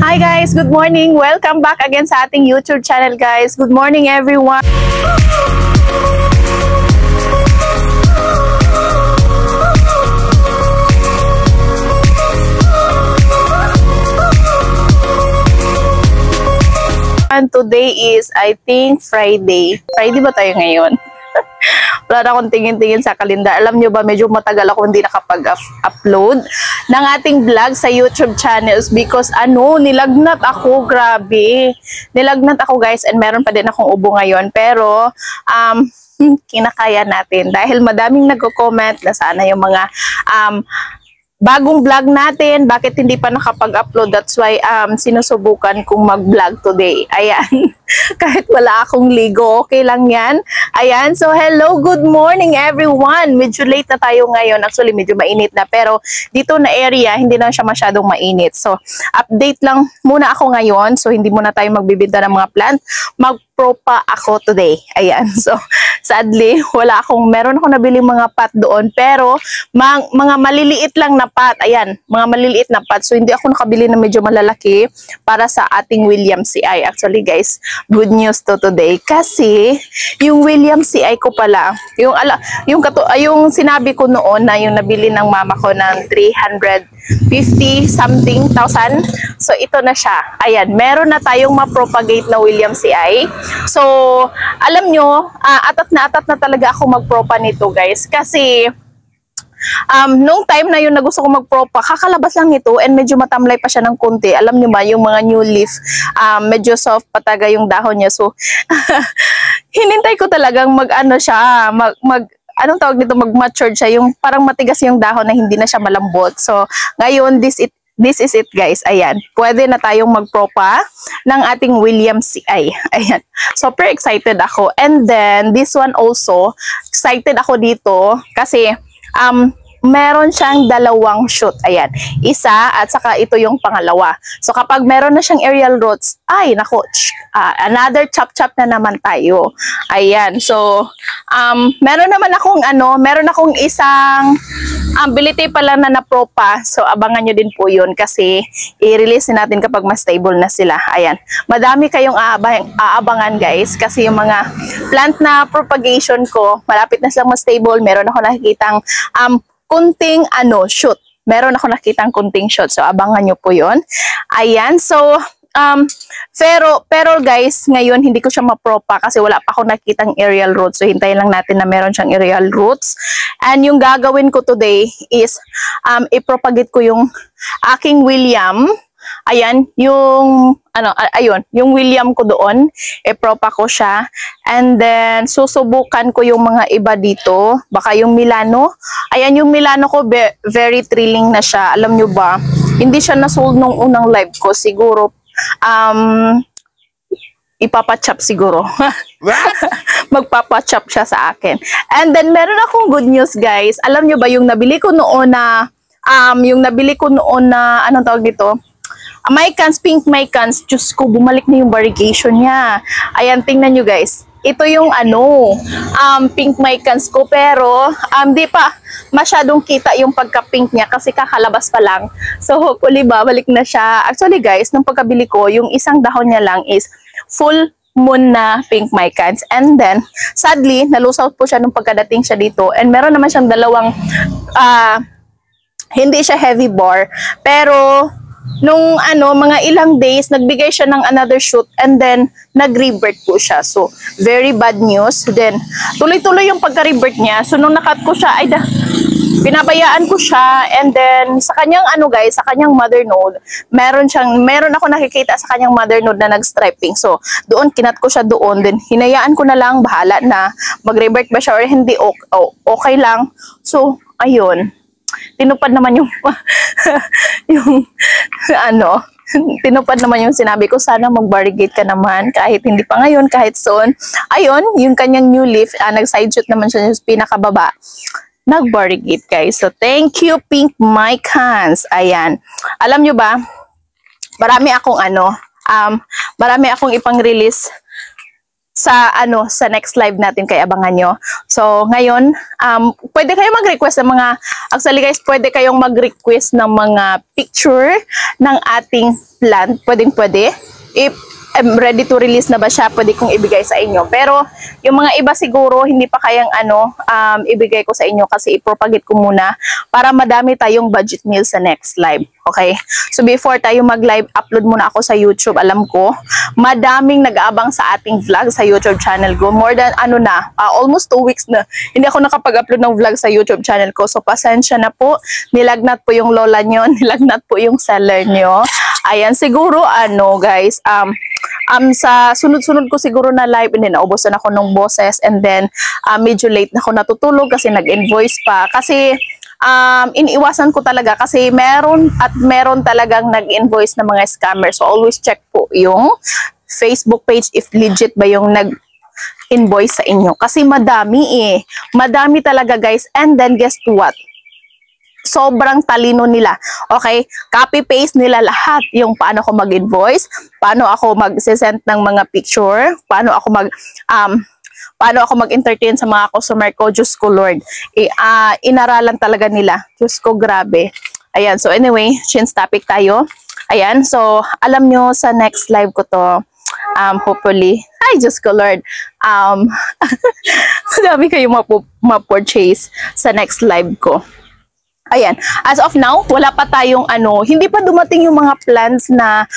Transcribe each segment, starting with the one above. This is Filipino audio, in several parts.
Hi guys, good morning. Welcome back again sa ating YouTube channel guys. Good morning everyone. And today is, I think, Friday. Friday ba tayo ngayon? Wala na akong tingin-tingin sa kalendar. Alam nyo ba, medyo matagal ako hindi nakapag-upload ng ating vlog sa YouTube channels because nilagnat ako, grabe. Nilagnat ako guys and meron pa din akong ubo ngayon. Pero, kinakaya natin dahil madaming nagko-comment na sana yung mga bagong vlog natin, bakit hindi pa nakapag-upload. That's why sinusubukan kong mag-vlog today. Ayan. Kahit wala akong ligo, okay lang yan. Ayan. So, hello, good morning everyone. Medyo late na tayo ngayon. Actually, medyo mainit na. Pero, dito na area, hindi na siya masyadong mainit. So, update lang muna ako ngayon. So, hindi muna tayo magbibinta ng mga plant. Mag-pro pa ako today. Ayan. So, sadly, meron akong nabili mga pot doon. Pero, mga maliliit lang na pot. Ayan, mga maliliit na pot. So, hindi ako nakabili na medyo malalaki para sa ating William CI. Actually, guys, good news to today. Kasi, yung William CI ko pala, yung sinabi ko noon na yung nabili ng mama ko ng 350 something thousand. So, ito na siya. Ayan, meron na tayong ma-propagate na William CI. So, alam nyo, atat na talaga ako mag-propa nito, guys. Kasi, nung time na yun na gusto ko mag-propa, kakalabas lang ito and medyo matamlay pa siya ng konti. Alam nyo ba, yung mga new leaf, medyo soft pataga yung dahon niya. So, hinintay ko talagang anong tawag nito, mag-mature siya. Yung parang matigas yung dahon na hindi na siya malambot. So, ngayon, this is it guys. Ayan. Pwede na tayong mag-propa ng ating William CI. Ayan. Super excited ako. And then, this one also, excited ako dito kasi, meron siyang dalawang shoot. Ayan. Isa at saka ito yung pangalawa. So kapag meron na siyang aerial roots, ay nako, another chop-chop na naman tayo. Ayan. So, meron akong isang ability pala na napropa. So abangan nyo din po yun kasi i-release natin kapag mas stable na sila. Ayan. Madami kayong aabangan guys kasi yung mga plant na propagation ko, malapit na silang mas stable. Meron ako nakikitang kunting shoot. Meron ako nakitang kunting shoot. So, abangan nyo po yun. Ayan. So, pero guys, ngayon hindi ko siya mapropa kasi wala pa ako nakitang aerial roots. So, hintayin lang natin na meron siyang aerial roots. And yung gagawin ko today is, ipropagate ko yung aking William. Ayan, yung William ko doon, ipropa ko siya. And then, susubukan ko yung mga iba dito. Baka yung Milano. Ayan, yung Milano ko, very thrilling na siya. Alam nyo ba, hindi siya nasold nung unang live ko. Siguro, ipapachop siguro. Magpapachop siya sa akin. And then, meron akong good news, guys. Alam nyo ba, yung nabili ko noon na, anong tawag dito? Mycans, pink Mycans, Diyos ko, bumalik na yung variegation niya. Ayan, tingnan nyo guys. Ito yung pink Mycans ko, pero di pa masyadong kita yung pagka-pink niya kasi kakalabas pa lang. So, hopefully balik na siya. Actually guys, nung pagkabili ko, yung isang dahon niya lang is full moon na pink Mycans. And then, sadly, nalusaw po siya nung pagkadating siya dito. And meron naman siyang dalawang, hindi siya heavy bar, pero nung mga ilang days, nagbigay siya ng another shoot and then nag-revert po siya. So, very bad news. Then, tuloy-tuloy yung pagka-revert niya. So, nung nakat ko siya, pinabayaan ko siya and then sa kanyang sa kanyang mother node, meron ako nakikita sa kanyang mother node na nag-striping. So, doon kinat ko siya doon. Then, hinayaan ko na lang, bahala na mag-revert ba siya or hindi, okay lang. So, ayun. Tinupad naman yung tinupad naman yung sinabi ko, sana mag-variegate ka naman kahit hindi pa ngayon, kahit soon. Ayun, yung kanyang new leaf, nag-side shoot naman siya sa pinakababa. Nag-variegate guys. So, thank you pink Mycans. Ayan. Alam nyo ba, marami akong ipang-release sa next live natin, kay abangan nyo. So ngayon, pwede kayong mag-request ng mga, actually guys, pwede kayong mag-request ng mga picture ng ating plant. Pwede. If ready to release na ba siya, pwede kong ibigay sa inyo. Pero yung mga iba siguro hindi pa kayang ibigay ko sa inyo kasi i-propagate ko muna para madami tayong budget meal sa next live. Okay? So before tayo mag-live, upload muna ako sa YouTube. Alam ko, madaming nag-aabang sa ating vlog sa YouTube channel ko. More than almost 2 weeks na hindi ako nakapag-upload ng vlog sa YouTube channel ko. So pasensya na po. Nilagnat po yung lola nyo, nilagnat po yung seller nyo. Ayan, siguro guys, sa sunod-sunod ko siguro na live, and then naubusan ako ng boses, and then medyo late na ako natutulog kasi nag-invoice pa. Kasi iniiwasan ko talaga kasi meron talagang nag-invoice na mga scammer. So always check po yung Facebook page if legit ba yung nag-invoice sa inyo. Kasi madami madami talaga guys. And then guess what? Sobrang talino nila. Okay? Copy-paste nila lahat yung paano ako mag-invoice, paano ako mag-send ng mga picture, paano ako mag-entertain sa mga customer ko. Diyos ko Lord. Inaralan talaga nila. Diyos ko, grabe. Ayan. So anyway, change topic tayo. Ayan. So alam nyo sa next live ko to, hopefully, ay Diyos ko Lord, madami kayong ma-purchase sa next live ko. Ayan, as of now, wala pa tayong hindi pa dumating yung mga plans na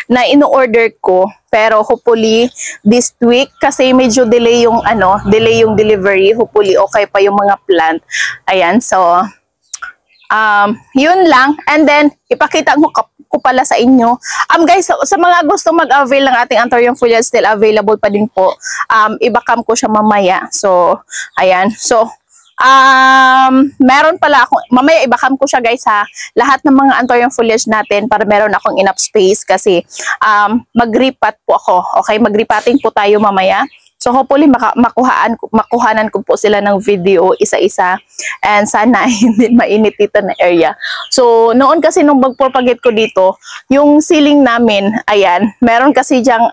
na ino-order ko. Pero hopefully this week kasi medyo delay yung delivery. Hopefully okay pa yung mga plant. Ayan, so yun lang. And then ipakita ko pala sa inyo. Guys, sa mga gusto mag-avail ng ating Anthurium foliage, still available pa din po. Ibakam ko siya mamaya. So, ayan. So, meron pala ako, mamaya ibakam ko siya guys ha, lahat ng mga Anthurium foliage natin para meron akong enough space kasi mag-repat po ako. Okay, mag-repating po tayo mamaya. So hopefully makuhanan ko po sila ng video isa-isa, and sana hindi mainit dito na area. So noon kasi nung mag-propagate ko dito, yung ceiling namin, ayan, meron kasi diyang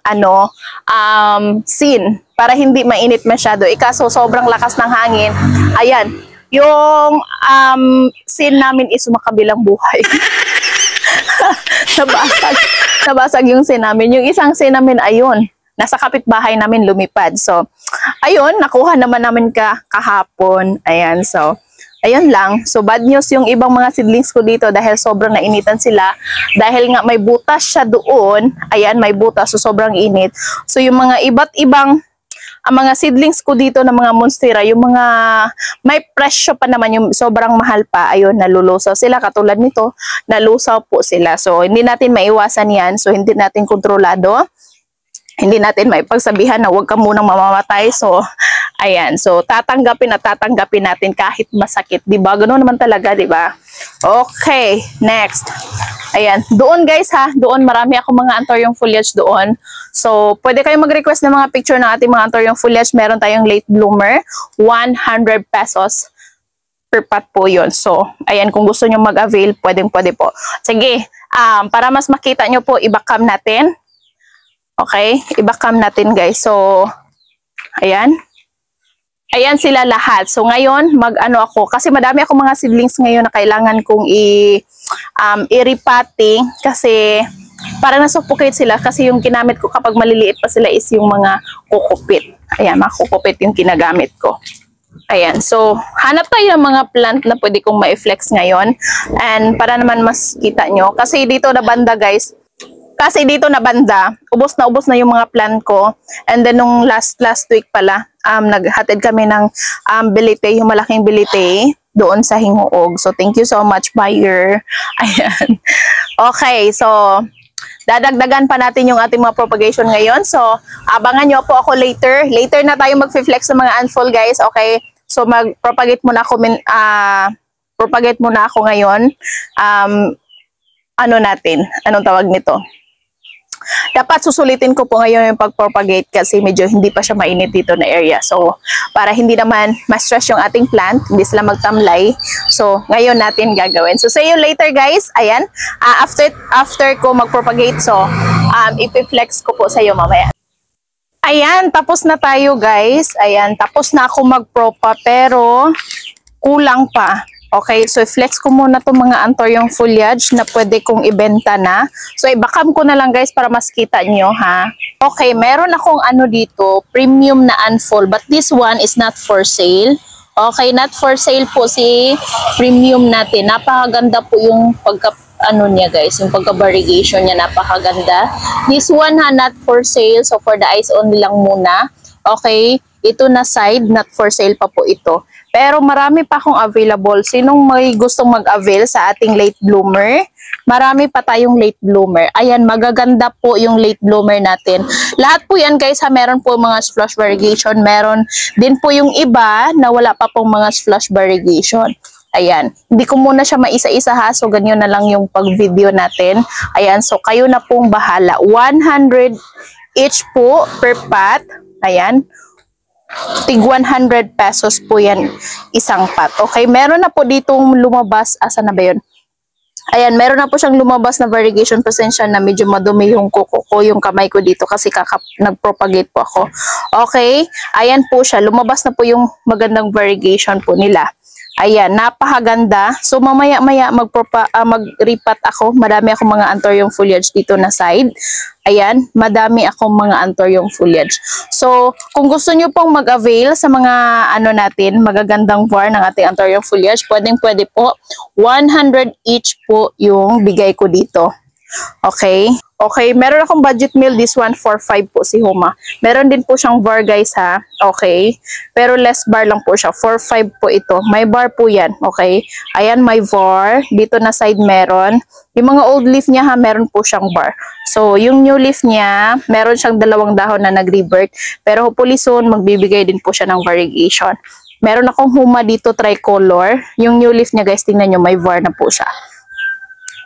scene para hindi mainit masyado. Ikaso sobrang lakas ng hangin. Ayan, yung scene namin is makabilang buhay. Nabasag yung scene namin. Yung isang scene namin, ayun, nasa kapitbahay namin lumipad. So, ayun, nakuha naman namin kahapon. Ayan, so, ayun lang. So, bad news yung ibang mga seedlings ko dito dahil sobrang nainitan sila. Dahil nga may butas siya doon. Ayan, may butas. So, sobrang init. So, yung mga iba't ibang mga seedlings ko dito na mga monstera, yung mga may presyo pa naman, yung sobrang mahal pa, ayun, nalulusaw sila. Katulad nito, nalusaw po sila. So, hindi natin maiwasan yan. So, hindi natin kontrolado. Hindi natin maipagsabihan na huwag ka munang mamamatay. So, ayan. So, tatanggapin natin kahit masakit. Diba? Ganoon naman talaga, diba? Okay. Next. Ayan. Doon guys ha. Doon marami ako mga Anthurium foliage doon. So, pwede kayong mag-request ng mga picture ng ating mga Anthurium foliage. Meron tayong late bloomer. 100 pesos per pot po yun. So, ayan. Kung gusto nyo mag-avail, pwede po. Sige. Para mas makita nyo po, ibakam natin. Okay, ibakam natin guys. So, ayan. Ayan sila lahat. So, ngayon, ako. Kasi madami ako mga seedlings ngayon na kailangan kong i-repotting. Kasi, para nasuffocate sila. Kasi yung ginamit ko kapag maliliit pa sila is yung mga kukupit. Ayan, mga kukupit yung ginagamit ko. Ayan. So, hanap tayo ng mga plant na pwede kong ma-flex ngayon. And, para naman mas kita nyo. Kasi dito na banda guys, ubos na yung mga plant ko. And then nung last week pala, naghatid kami ng bilite, yung malaking bilite doon sa Hinguog. So thank you so much buyer. Ayan. Okay, so dadagdagan pa natin yung ating mga propagation ngayon. So abangan nyo po ako later. Later na tayo mag-flex sa mga unfold guys. Okay. So mag-propagate muna ako ngayon. Anong tawag nito? Dapat susulitin ko po ngayon yung pag-propagate kasi medyo hindi pa siya mainit dito na area. So, para hindi naman ma-stress yung ating plant, hindi sila magtamlay. So, ngayon natin gagawin. So, see you later guys. Ayan. After ko mag-propagate, so, ipiflex ko po sa iyo mamaya. Ayan, tapos na tayo guys. Ayan, tapos na ako magpropa pero kulang pa. Okay, so flex ko muna itong mga anthurium foliage na pwede kong ibenta na. So ibakam ko na lang guys para mas kita nyo ha. Okay, meron akong ano dito, premium na unfold, but this one is not for sale. Okay, not for sale po si premium natin. Napakaganda po yung pagka ano niya guys, yung pagka-variegation niya napakaganda. This one ha, not for sale, so for the eyes only lang muna. Okay, ito na side, not for sale pa po ito. Pero marami pa akong available. Sinong may gustong mag-avail sa ating late bloomer? Marami pa tayong late bloomer. Ayan, magaganda po yung late bloomer natin. Lahat po yan guys ha, meron po mga splash variegation. Meron din po yung iba na wala pa pong mga splash variegation. Ayan, hindi ko muna siya maisa-isa ha. So ganyan na lang yung pag-video natin. Ayan, so kayo na pong bahala. 100 each po per pot. Ayan. Tig 100 pesos po yan isang pot. Okay, meron na po ditong lumabas. Asa na ba yun? Ayan, meron na po siyang lumabas na variegation. Pasensya na medyo madumi yung kuko ko, yung kamay ko dito kasi nag-propagate po ako. Okay, ayan po siya. Lumabas na po yung magandang variegation po nila. Ayan, napakaganda. So mamaya-maya mag-repat ako. Madami akong mga anthurium foliage dito na side. Ayan, madami akong mga anthurium foliage. So, kung gusto nyo pong mag-avail sa mga ano natin, magagandang var ng ating anthurium foliage, pwede po 100 each po yung bigay ko dito. Okay? Okay, meron akong budget meal. This one for 5 po si Huma. Meron din po siyang var guys ha. Okay? Pero less bar lang po siya. For 5 po ito. May bar po yan. Okay? Ayan, may var. Dito na side meron. Yung mga old leaf niya ha, meron po siyang bar. So, yung new leaf niya, meron siyang 2 dahon na nag-revert. Pero hopefully soon, magbibigay din po siya ng variegation. Meron akong Huma dito tricolor. Yung new leaf niya guys, tingnan nyo, may var na po siya.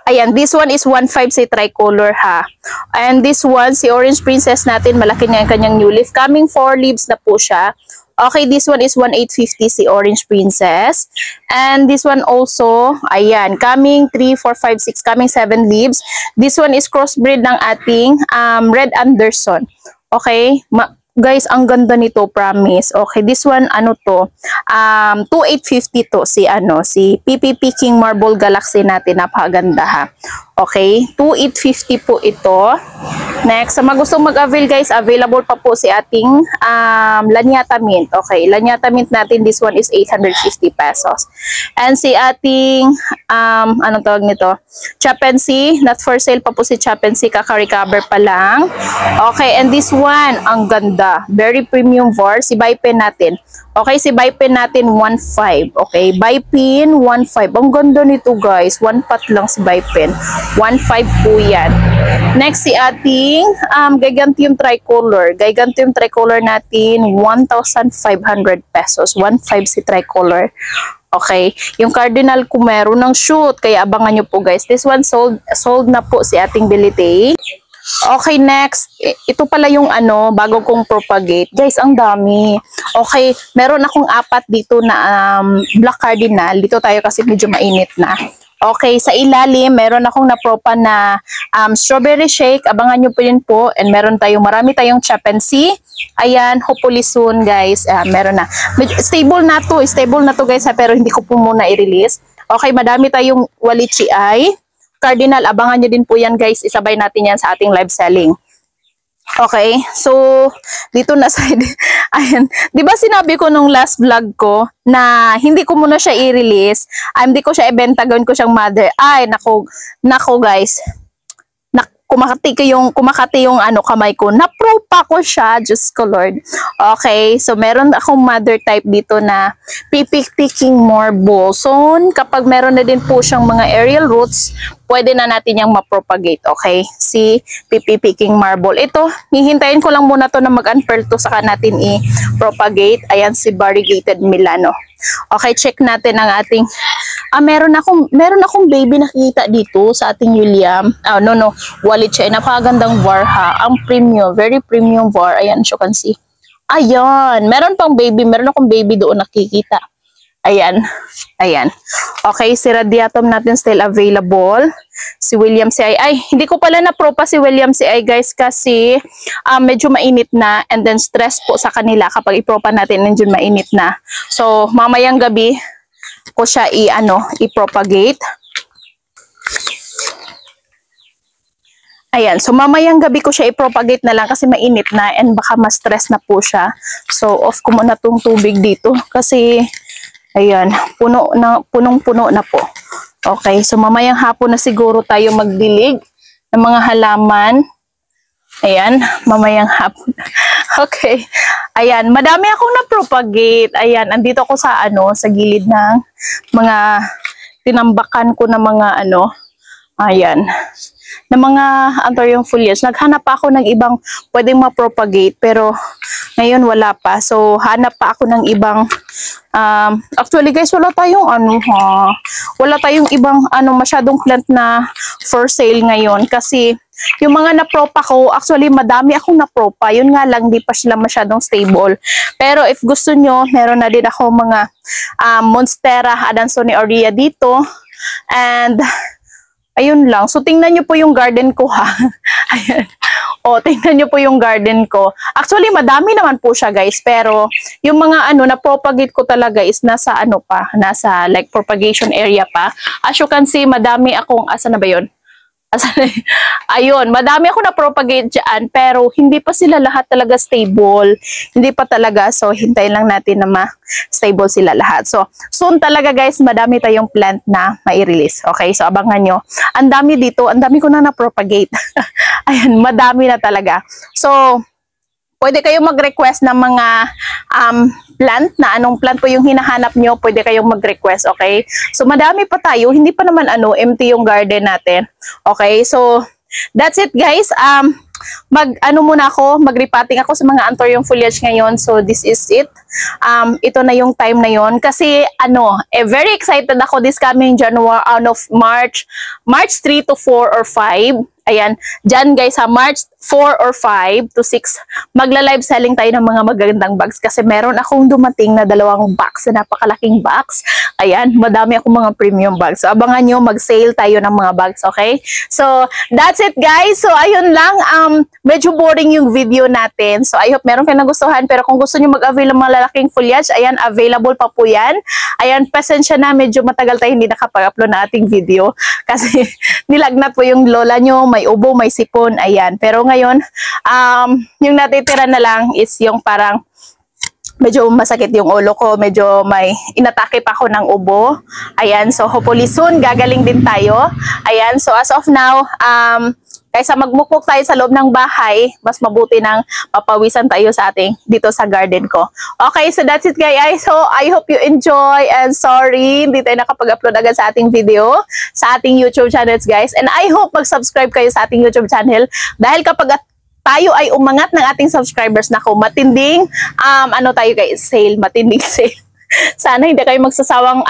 Ayan, this one is 1.5 si tricolor ha. And this one, si Orange Princess natin, malaki na yung kanyang new leaf. Coming 4 leaves na po siya. Okay, this one is 1,850 si Orange Princess. And this one also, ayan, coming 3, 4, 5, 6, coming 7 leaves. This one is crossbreed ng ating Red Anderson. Okay, guys, ang ganda nito, promise. Okay, this one, ano to? 2,850 to si PPP King Marble Galaxy natin. Napakaganda ha. Okay, 2,850 po ito. Next, sa mga gustong mag-avail guys, available pa po si ating Lanyata Mint. Okay, Lanyata Mint natin, this one is 850 pesos. And si ating, anong tawag nito? Chapency, not for sale pa po si Chapency, kaka-recover pa lang. Okay, and this one, ang ganda. Very premium var, si Bipin natin. Okay, si Bipin natin, 1.5. Okay, Bipin, 1.5. Ang ganda nito guys, 1 pot lang si Bipin. 1.5 po yan. Next, si ating Gigantium Tricolor. Gigantium Tricolor natin, 1,500 pesos. 1.5 si Tricolor. Okay, yung Cardinal kung meron ng shoot, kaya abangan nyo po guys. This one sold na po si ating Bilite. Okay, next. Ito pala yung ano, bago kong propagate. Guys, ang dami. Okay, meron akong 4 dito na Black Cardinal. Dito tayo kasi medyo mainit na. Okay, sa ilalim, meron akong napropa na strawberry shake. Abangan nyo po yun po. And meron tayong, marami tayong Chapency. Ayan, hopefully soon guys. Meron na. Stable na to guys ha, pero hindi ko po muna i-release. Okay, madami tayong Walichi Eye. Cardinal, abangan nyo din po yan guys. Isabay natin yan sa ating live selling. Okay, so dito na side. Ayan, 'di ba sinabi ko nung last vlog ko na hindi ko muna siya i-release, hindi ko siya ibenta, gawin ko siyang mother. Ay, nako guys. Kumakati yung ano kamay ko. Napropa ko siya, Diyos ko Lord. Okay, so meron akong mother type dito na PPP King Marble. So kapag meron na din po siyang mga aerial roots, pwede na natin yung mapropagate. Okay, si PPP King Marble. Ito, hihintayin ko lang muna to na mag-unfurl to, saka natin i-propagate. Ayan si Variegated Milano. Okay, check natin ang ating meron akong baby nakikita dito sa ating William. Wallet siya. Napakagandang var ha. Ang premium, very premium var. Ayan, as you can see. Ayan, meron akong baby doon nakikita. Ayan. Ayan. Okay, si radiatum natin still available. Si William CI. Ay, hindi ko pala na-pro pa si William CI guys kasi medyo mainit na and then stress po sa kanila kapag i-pro pa natin medyo mainit na. So, mamayang gabi ko siya i-propagate. Ayan, so mamayang gabi ko siya i-propagate na lang kasi mainit na and baka ma-stress na po siya. So, off ko muna tong tubig dito kasi ayan, punong-puno na po. Okay, so mamayang hapon na siguro tayo magdilig ng mga halaman. Ayan, mamayang hapon. Okay. Ayan, madami akong na-propagate. Ayan, andito ako sa sa gilid ng mga tinambakan ko na mga ayan, na mga anthurium foliage. Naghanap pa ako ng ibang pwedeng ma-propagate pero ngayon wala pa. So, hanap pa ako ng ibang actually guys, wala tayong wala tayong ibang masyadong plant na for sale ngayon kasi yung mga napropa ko, actually madami akong napropa. Yun nga lang, di pa sila masyadong stable. Pero if gusto nyo, meron na din ako mga Monstera Adansonii aurea dito. And ayun lang. So, tingnan nyo po yung garden ko ha. Ayan. O, tingnan nyo po yung garden ko. Actually, madami naman po siya guys. Pero, yung mga na-propagate ko talaga is nasa nasa like propagation area pa. As you can see, madami akong, asa na ba yun? Ayun, madami ako na-propagate dyan, pero hindi pa sila lahat talaga stable. Hindi pa talaga, so hintayin lang natin na ma-stable sila lahat. So, soon talaga guys, madami tayong plant na mai-release. Okay, so abangan nyo. Ang dami dito, ang dami ko na na-propagate. Ayan, madami na talaga. So, pwede kayong mag-request ng mga plant na anong plant po yung hinahanap nyo, pwede kayong mag-request, okay? So, madami pa tayo. Hindi pa naman empty yung garden natin. Okay, so, that's it guys. Mag-repotting ako sa mga anthurium foliage ngayon. So, this is it. Ito na yung time na yon kasi very excited ako this coming January, March 3 to 4 or 5. Ayan, dyan guys March 4 or 5 to 6, magla-live selling tayo ng mga magagandang bags kasi meron akong dumating na 2 box na napakalaking box. Ayan, madami akong mga premium bags. So, abangan nyo, mag-sale tayo ng mga bags, okay? So, that's it guys. So, ayun lang. Medyo boring yung video natin. So, I hope meron kayo nagustuhan. Pero kung gusto nyo mag-avail ng mga lalaking foliage, ayan, available pa po yan. Ayan, pasensya na. Medyo matagal tayo hindi nakapag-upload na ating video. Kasi, nilagnat po yung lola nyo. May ubo, may sipon. Ayan. Pero ngayon, yung natitira na lang is yung parang medyo masakit yung ulo ko, medyo may inatake pa ako ng ubo. Ayan, so hopefully soon gagaling din tayo. Ayan, so as of now, kaysa magmukmuk tayo sa loob ng bahay, mas mabuti nang papawisan tayo sa dito sa garden ko. Okay, so that's it guys. So I hope you enjoy and sorry, hindi tayo nakapag-upload agad sa ating video, sa ating YouTube channels guys. And I hope mag-subscribe kayo sa ating YouTube channel dahil kapag tayo ay umangat ng ating subscribers, nako, matinding tayo guys, sale, matinding sale. Sana hindi kayo magsasawang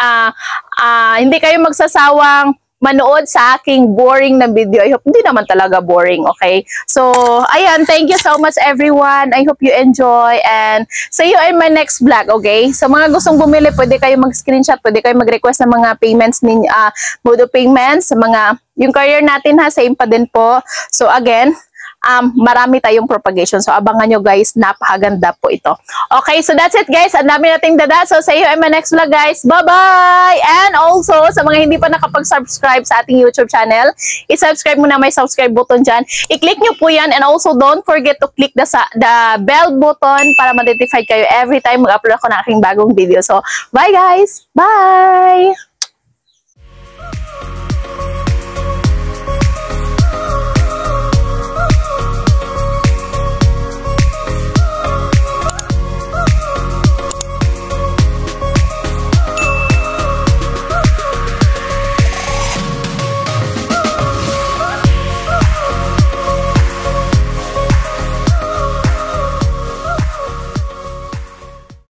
manood sa aking boring na video. I hope hindi naman talaga boring, okay? So, ayan, thank you so much everyone. I hope you enjoy and see you in my next vlog, okay? So, mga gustong bumili, pwede kayo mag-screenshot, pwede kayo mag-request ng mga payments ninyo, mode of payments, yung career natin ha, same pa din po. So, again, marami tayong propagation. So, abangan nyo guys, napakaganda po ito. Okay, so that's it guys. Ang dami nating dada. So, see you in my next vlog guys. Bye-bye! And also, sa mga hindi pa nakapag-subscribe sa ating YouTube channel, i-subscribe mo na, may subscribe button dyan. I-click nyo po yan. And also, don't forget to click the bell button para ma-notify kayo every time mag-upload ako ng aking bagong video. So, bye guys! Bye!